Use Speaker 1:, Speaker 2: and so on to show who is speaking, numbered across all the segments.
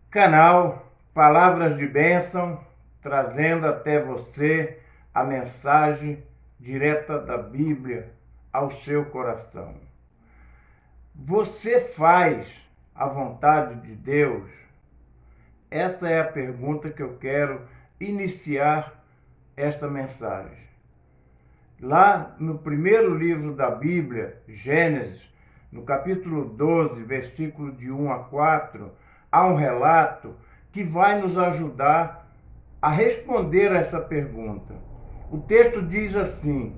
Speaker 1: Canal Palavras de Bênção, trazendo até você a mensagem direta da Bíblia ao seu coração. Você faz a vontade de Deus? Essa é a pergunta que eu quero iniciar esta mensagem. Lá no primeiro livro da Bíblia, Gênesis, no capítulo 12, versículo de 1 a 4, há um relato que vai nos ajudar a responder a essa pergunta. O texto diz assim: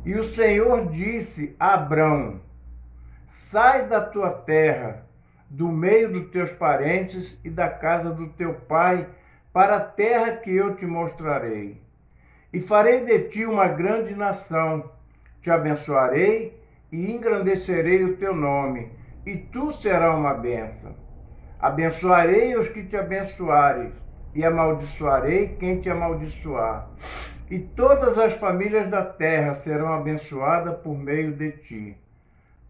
Speaker 1: E o Senhor disse a Abrão: Sai da tua terra, do meio dos teus parentes e da casa do teu pai, para a terra que eu te mostrarei. E farei de ti uma grande nação, te abençoarei e engrandecerei o teu nome, e tu serás uma bênção. Abençoarei os que te abençoarem, e amaldiçoarei quem te amaldiçoar. E todas as famílias da terra serão abençoadas por meio de ti.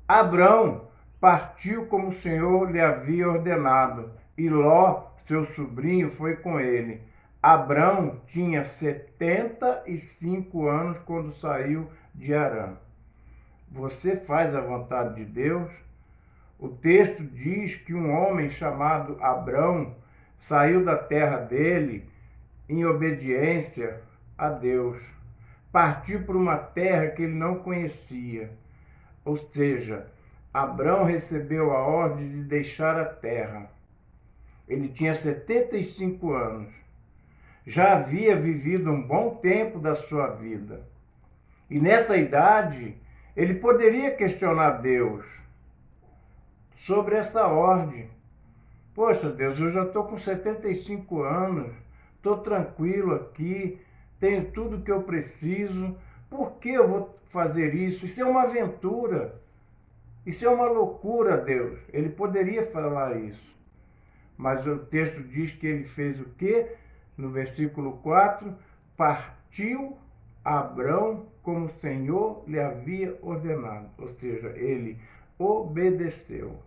Speaker 1: Abrão partiu como o Senhor lhe havia ordenado, e Ló, seu sobrinho, foi com ele. Abrão tinha 75 anos quando saiu de Harã. Você faz a vontade de Deus? O texto diz que um homem chamado Abrão saiu da terra dele em obediência a Deus. Partiu para uma terra que ele não conhecia. Ou seja, Abrão recebeu a ordem de deixar a terra. Ele tinha 75 anos. Já havia vivido um bom tempo da sua vida. E nessa idade, ele poderia questionar Deus sobre essa ordem. Poxa, Deus, eu já estou com 75 anos, estou tranquilo aqui, tenho tudo que eu preciso, por que eu vou fazer isso? Isso é uma aventura, isso é uma loucura, Deus. Ele poderia falar isso, mas o texto diz que ele fez o quê? No versículo 4, partiu Abrão como o Senhor lhe havia ordenado, ou seja, ele obedeceu.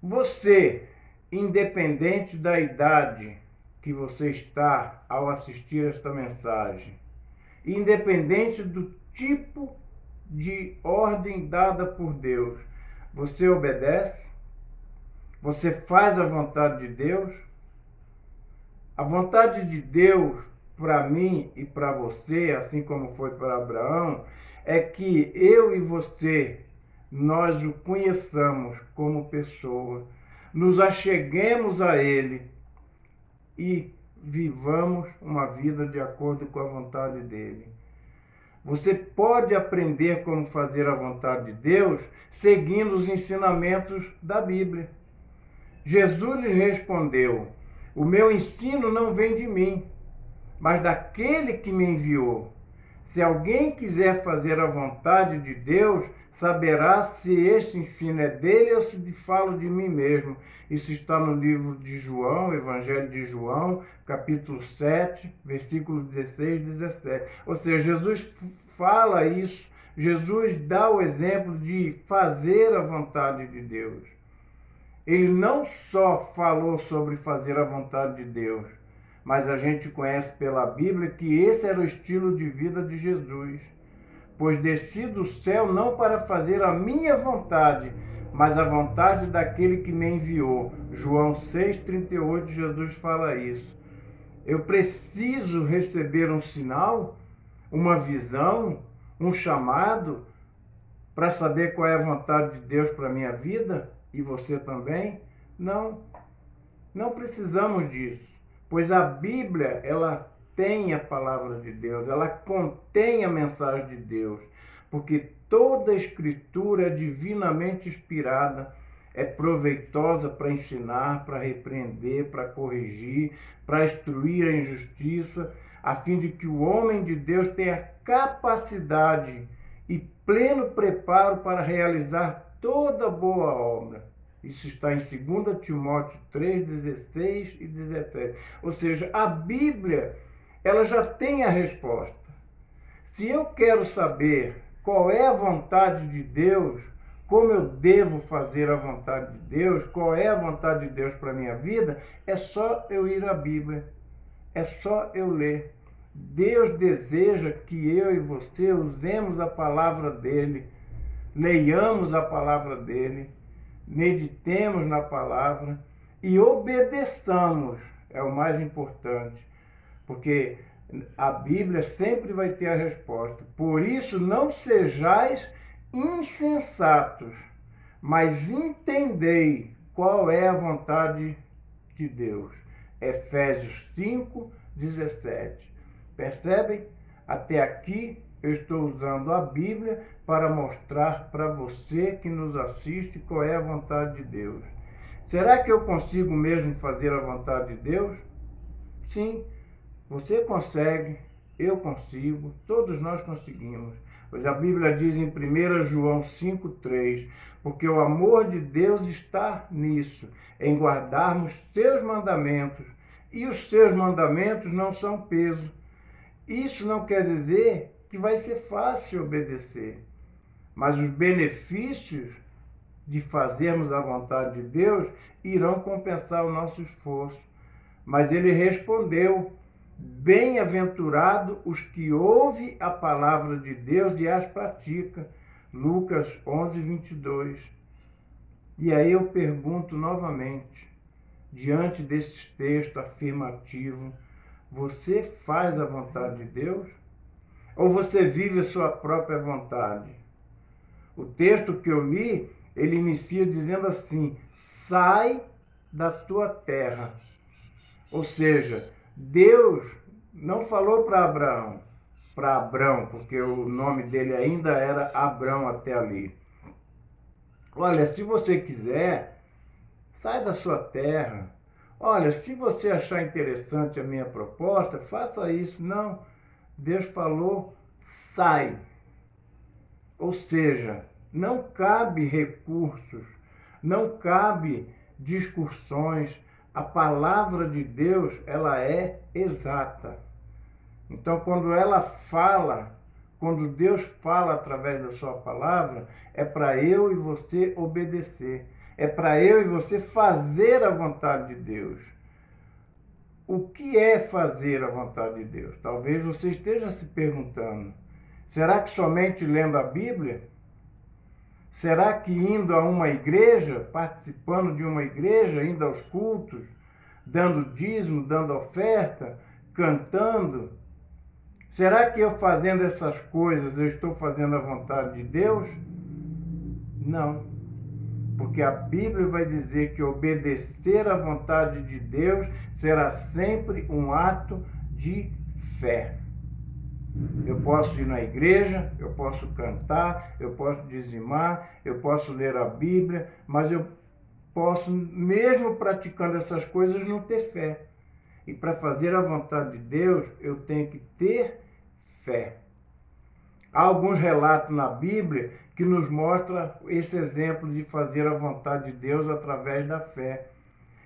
Speaker 1: Você, independente da idade que você está ao assistir esta mensagem, independente do tipo de ordem dada por Deus, você obedece? Você faz a vontade de Deus? A vontade de Deus para mim e para você, assim como foi para Abraão, é que eu e você, nós o conheçamos como pessoa, nos acheguemos a Ele e vivamos uma vida de acordo com a vontade dEle. Você pode aprender como fazer a vontade de Deus seguindo os ensinamentos da Bíblia. Jesus lhe respondeu: O meu ensino não vem de mim, mas daquele que me enviou. Se alguém quiser fazer a vontade de Deus, saberá se este ensino é dele ou se falo de mim mesmo. Isso está no livro de João, Evangelho de João, capítulo 7, versículos 16 e 17. Ou seja, Jesus fala isso, Jesus dá o exemplo de fazer a vontade de Deus. Ele não só falou sobre fazer a vontade de Deus, mas a gente conhece pela Bíblia que esse era o estilo de vida de Jesus. Pois desci do céu não para fazer a minha vontade, mas a vontade daquele que me enviou. João 6,38, Jesus fala isso. Eu preciso receber um sinal, uma visão, um chamado, para saber qual é a vontade de Deus para a minha vida? E você também? Não, não precisamos disso. Pois a Bíblia, ela tem a palavra de Deus, ela contém a mensagem de Deus, porque toda a Escritura é divinamente inspirada, é proveitosa para ensinar, para repreender, para corrigir, para instruir a injustiça, a fim de que o homem de Deus tenha capacidade e pleno preparo para realizar toda boa obra. Isso está em 2 Timóteo 3, 16 e 17. Ou seja, a Bíblia, ela já tem a resposta. Se eu quero saber qual é a vontade de Deus, como eu devo fazer a vontade de Deus, qual é a vontade de Deus para a minha vida, é só eu ir à Bíblia, é só eu ler. Deus deseja que eu e você usemos a palavra dele, leiamos a palavra dele, meditemos na palavra e obedeçamos, é o mais importante, porque a Bíblia sempre vai ter a resposta. Por isso, não sejais insensatos, mas entendei qual é a vontade de Deus. Efésios 5:17. Percebem? Até aqui eu estou usando a Bíblia para mostrar para você que nos assiste qual é a vontade de Deus. Será que eu consigo mesmo fazer a vontade de Deus? Sim, você consegue, eu consigo, todos nós conseguimos. Pois a Bíblia diz em 1 João 5:3, porque o amor de Deus está nisso, em guardarmos seus mandamentos, e os seus mandamentos não são peso. Isso não quer dizer que vai ser fácil obedecer, mas os benefícios de fazermos a vontade de Deus irão compensar o nosso esforço. Mas ele respondeu: bem-aventurado os que ouvem a palavra de Deus e as praticam. Lucas 11:22. E aí eu pergunto novamente, diante desses textos afirmativos, você faz a vontade de Deus? Ou você vive a sua própria vontade? O texto que eu li, ele inicia dizendo assim: sai da tua terra. Ou seja, Deus não falou para Abrão, porque o nome dele ainda era Abrão até ali. Olha, se você quiser, sai da sua terra. Olha, se você achar interessante a minha proposta, faça isso. Não, Deus falou, sai. Ou seja, não cabe recursos, não cabe discussões. A palavra de Deus, ela é exata. Então, quando Deus fala através da sua palavra, é para eu e você obedecer. É para eu e você fazer a vontade de Deus. O que é fazer a vontade de Deus? Talvez você esteja se perguntando. Será que somente lendo a Bíblia? Será que indo a uma igreja, participando de uma igreja, indo aos cultos, dando dízimo, dando oferta, cantando? Será que eu fazendo essas coisas, eu estou fazendo a vontade de Deus? Não. Porque a Bíblia vai dizer que obedecer à vontade de Deus será sempre um ato de fé. Eu posso ir na igreja, eu posso cantar, eu posso dizimar, eu posso ler a Bíblia, mas eu posso, mesmo praticando essas coisas, não ter fé. E para fazer a vontade de Deus, eu tenho que ter fé. Há alguns relatos na Bíblia que nos mostram esse exemplo de fazer a vontade de Deus através da fé.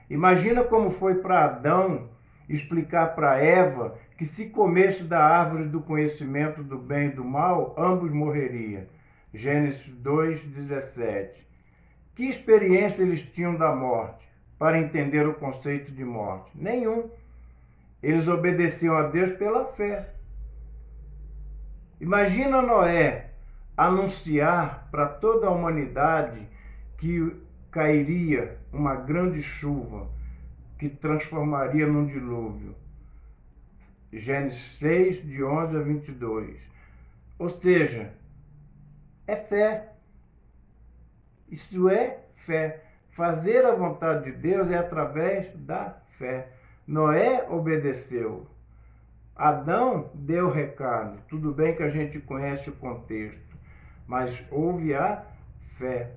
Speaker 1: Imagina como foi para Adão explicar para Eva que se comesse da árvore do conhecimento do bem e do mal, ambos morreriam. Gênesis 2:17. Que experiência eles tinham da morte para entender o conceito de morte? Nenhum. Eles obedeciam a Deus pela fé. Imagina Noé anunciar para toda a humanidade que cairia uma grande chuva que transformaria num dilúvio. Gênesis 6, de 11 a 22. Ou seja, é fé. Isso é fé. Fazer a vontade de Deus é através da fé. Noé obedeceu. Adão deu o recado. Tudo bem que a gente conhece o contexto, mas houve a fé.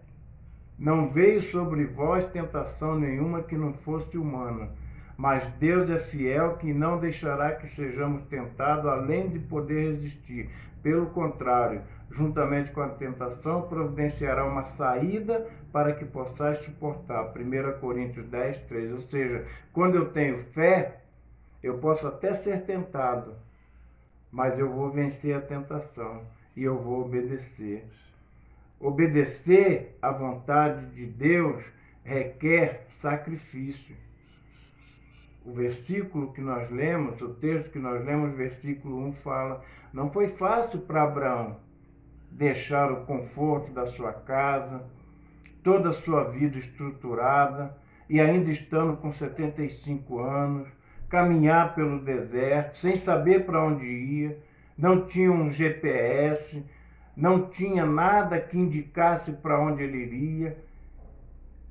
Speaker 1: Não veio sobre vós tentação nenhuma que não fosse humana, mas Deus é fiel que não deixará que sejamos tentados além de poder resistir. Pelo contrário, juntamente com a tentação, providenciará uma saída para que possais suportar. 1 Coríntios 10:3. Ou seja, quando eu tenho fé, eu posso até ser tentado, mas eu vou vencer a tentação e eu vou obedecer. Obedecer à vontade de Deus requer sacrifício. O versículo que nós lemos, o texto que nós lemos, versículo 1, fala: não foi fácil para Abraão deixar o conforto da sua casa, toda a sua vida estruturada, e ainda estando com 75 anos, caminhar pelo deserto, sem saber para onde ia, não tinha um GPS, não tinha nada que indicasse para onde ele iria.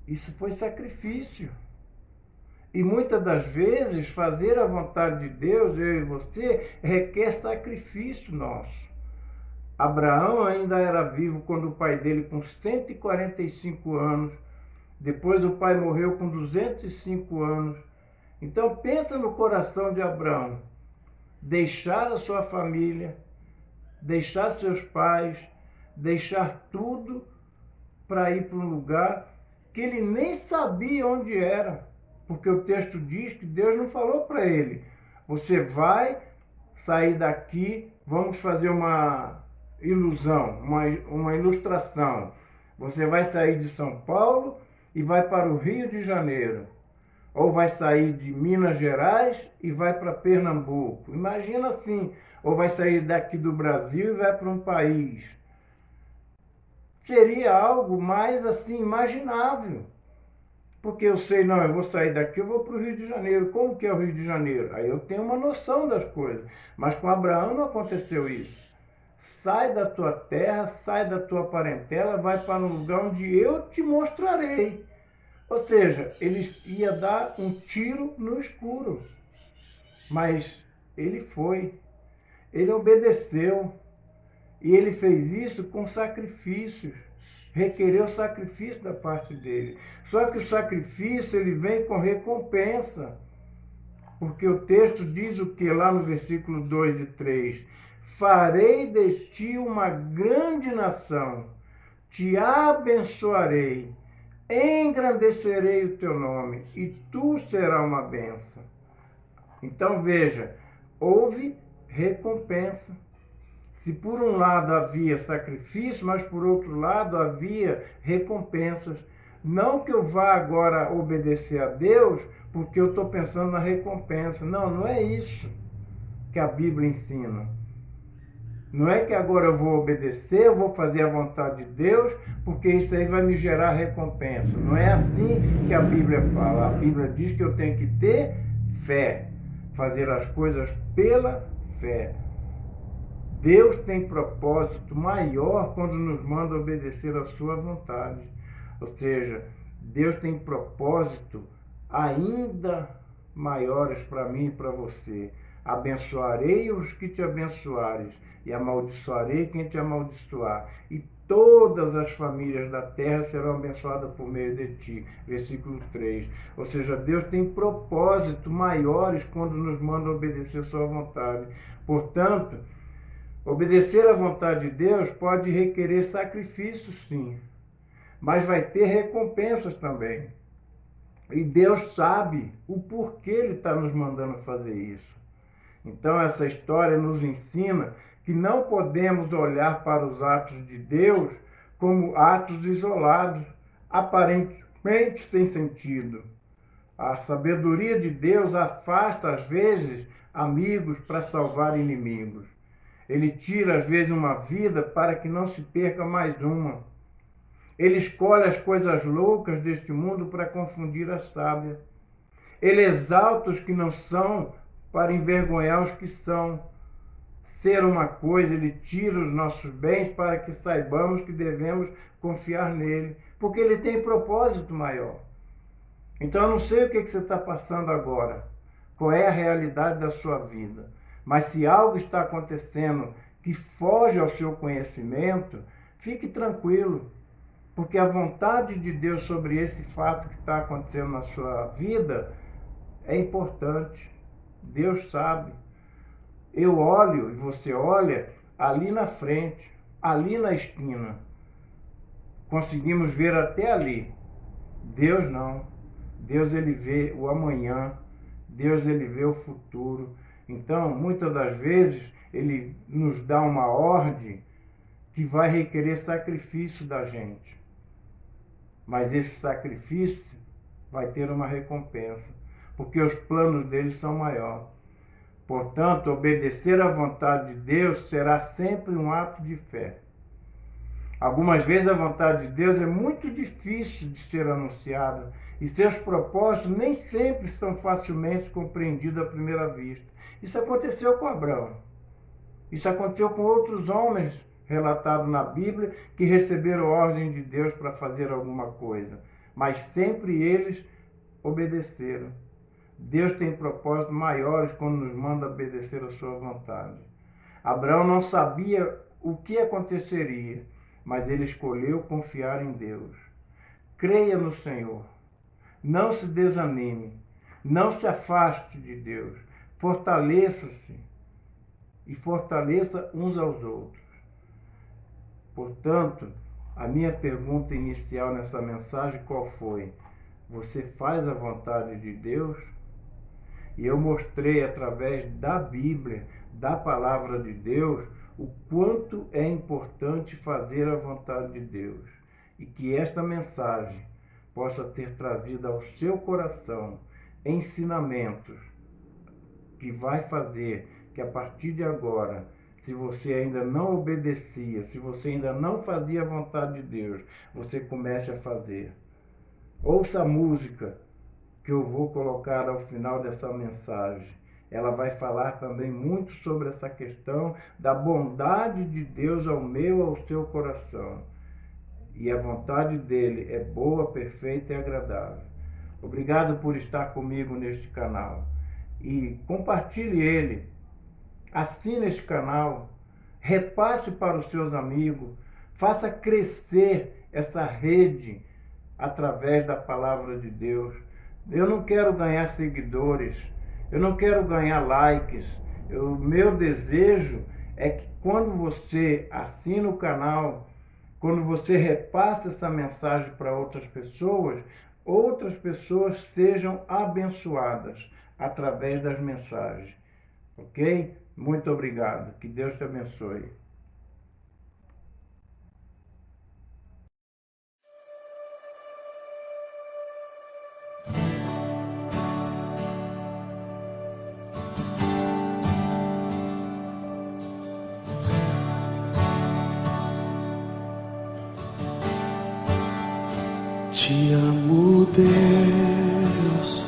Speaker 1: Isso foi sacrifício. E muitas das vezes, fazer a vontade de Deus, eu e você, requer sacrifício nosso. Abraão ainda era vivo quando o pai dele, com 145 anos, depois o pai morreu com 205 anos. Então pensa no coração de Abraão, deixar a sua família, deixar seus pais, deixar tudo para ir para um lugar que ele nem sabia onde era. Porque o texto diz que Deus não falou para ele: você vai sair daqui, vamos fazer uma ilusão, uma ilustração. Você vai sair de São Paulo e vai para o Rio de Janeiro. Ou vai sair de Minas Gerais e vai para Pernambuco. Imagina assim. Ou vai sair daqui do Brasil e vai para um país. Seria algo mais assim, imaginável. Porque eu sei, não, eu vou sair daqui, eu vou para o Rio de Janeiro. Como que é o Rio de Janeiro? Aí eu tenho uma noção das coisas. Mas com Abraão não aconteceu isso. Sai da tua terra, sai da tua parentela, vai para um lugar onde eu te mostrarei. Ou seja, ele ia dar um tiro no escuro. Mas ele foi. Ele obedeceu. E ele fez isso com sacrifícios. Requereu sacrifício da parte dele. Só que o sacrifício, ele vem com recompensa. Porque o texto diz o que lá no versículo 2 e 3? Farei de ti uma grande nação, te abençoarei, engrandecerei o teu nome, e tu serás uma bênção. Então veja, houve recompensa. Se por um lado havia sacrifício, mas por outro lado havia recompensas. Não que eu vá agora obedecer a Deus porque eu estou pensando na recompensa. Não, não é isso que a Bíblia ensina. Não é que agora eu vou obedecer, eu vou fazer a vontade de Deus, porque isso aí vai me gerar recompensa. Não é assim que a Bíblia fala. A Bíblia diz que eu tenho que ter fé, fazer as coisas pela fé. Deus tem propósito maior quando nos manda obedecer a sua vontade. Ou seja, Deus tem propósito ainda maiores para mim e para você. Abençoarei os que te abençoares e amaldiçoarei quem te amaldiçoar. E todas as famílias da terra serão abençoadas por meio de ti. Versículo 3. Ou seja, Deus tem propósito maiores quando nos manda obedecer a sua vontade. Portanto, obedecer à vontade de Deus pode requerer sacrifício, sim, mas vai ter recompensas também. E Deus sabe o porquê Ele está nos mandando fazer isso. Então essa história nos ensina que não podemos olhar para os atos de Deus como atos isolados, aparentemente sem sentido. A sabedoria de Deus afasta, às vezes, amigos para salvar inimigos. Ele tira, às vezes, uma vida para que não se perca mais uma. Ele escolhe as coisas loucas deste mundo para confundir as sábias. Ele exalta os que não são para envergonhar os que são. Ser uma coisa, ele tira os nossos bens para que saibamos que devemos confiar nele. Porque ele tem propósito maior. Então, eu não sei o que você está passando agora. Qual é a realidade da sua vida. Mas se algo está acontecendo que foge ao seu conhecimento, fique tranquilo, porque a vontade de Deus sobre esse fato que está acontecendo na sua vida é importante. Deus sabe. Eu olho e você olha ali na frente, ali na esquina. Conseguimos ver até ali. Deus não. Deus, ele vê o amanhã. Deus, ele vê o futuro. Então, muitas das vezes, ele nos dá uma ordem que vai requerer sacrifício da gente. Mas esse sacrifício vai ter uma recompensa, porque os planos dele são maiores. Portanto, obedecer à vontade de Deus será sempre um ato de fé. Algumas vezes a vontade de Deus é muito difícil de ser anunciada e seus propósitos nem sempre são facilmente compreendidos à primeira vista. Isso aconteceu com Abraão. Isso aconteceu com outros homens relatados na Bíblia que receberam ordem de Deus para fazer alguma coisa, mas sempre eles obedeceram. Deus tem propósitos maiores quando nos manda obedecer a sua vontade. Abraão não sabia o que aconteceria, mas ele escolheu confiar em Deus. Creia no Senhor. Não se desanime. Não se afaste de Deus. Fortaleça-se e fortaleça uns aos outros. Portanto, a minha pergunta inicial nessa mensagem qual foi? Você faz a vontade de Deus? E eu mostrei através da Bíblia, da palavra de Deus, o quanto é importante fazer a vontade de Deus. E que esta mensagem possa ter trazido ao seu coração ensinamentos que vai fazer que a partir de agora, se você ainda não obedecia, se você ainda não fazia a vontade de Deus, você comece a fazer. Ouça a música que eu vou colocar ao final dessa mensagem. Ela vai falar também muito sobre essa questão da bondade de Deus ao meu, ao seu coração. E a vontade dele é boa, perfeita e agradável. Obrigado por estar comigo neste canal. E compartilhe ele. Assine este canal. Repasse para os seus amigos. Faça crescer essa rede através da palavra de Deus. Eu não quero ganhar seguidores. Eu não quero ganhar likes. O meu desejo é que quando você assina o canal, quando você repassa essa mensagem para outras pessoas sejam abençoadas através das mensagens. Ok? Muito obrigado. Que Deus te abençoe.
Speaker 2: Te amo, Deus,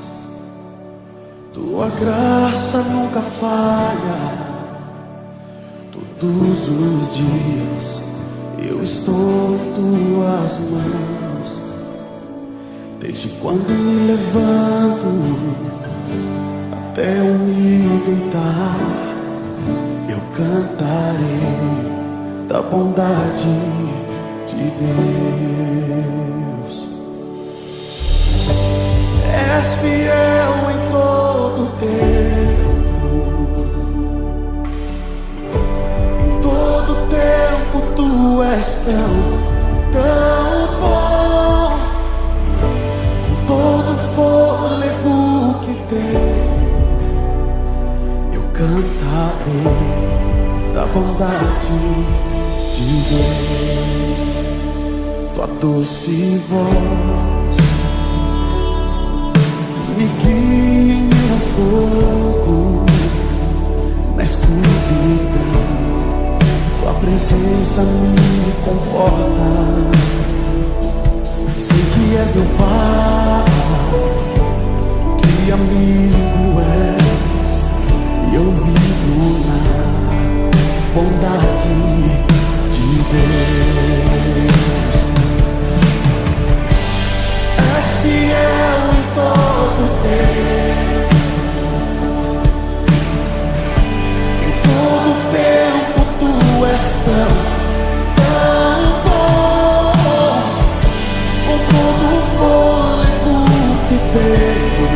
Speaker 2: tua graça nunca falha. Todos os dias eu estou em tuas mãos. Desde quando me levanto até eu me deitar, eu cantarei da bondade de Deus. És fiel em todo tempo, em todo tempo tu és tão bom. Com todo fôlego que tenho, eu cantarei da bondade de Deus. Tua doce voz me guia em meu fogo, na escuridão. Tua presença me conforta. Sei que és meu Pai, que amigo és, e eu vivo na bondade de Deus. És fiel em todo tempo, em todo tempo tu és tão bom. Com todo o fôlego que tenho,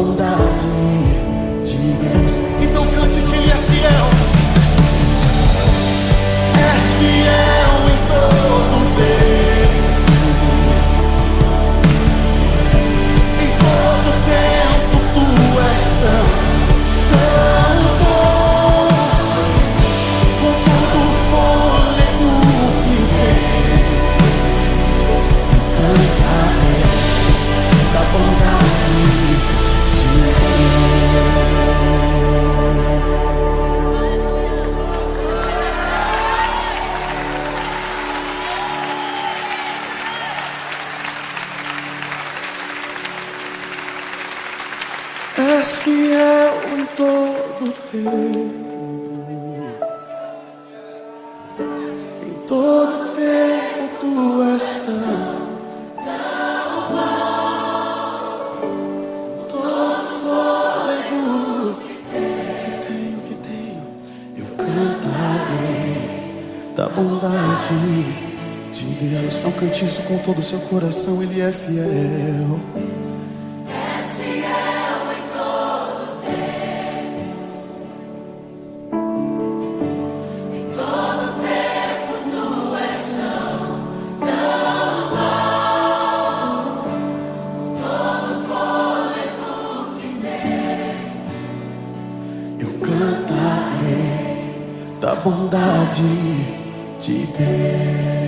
Speaker 2: bondade de Deus. Então cante que Ele é fiel. És fiel em todo tempo. Em todo tempo Tu és tão bom. Com todo o fôlego que tem, cantarei da bondade de Deus. És fiel em todo tempo. Em todo tempo Tu és tão todo fôlego que tenho, eu cantarei da bondade de Deus. Não cante isso com todo o seu coração, Ele é fiel. Eu cantarei da bondade de Deus.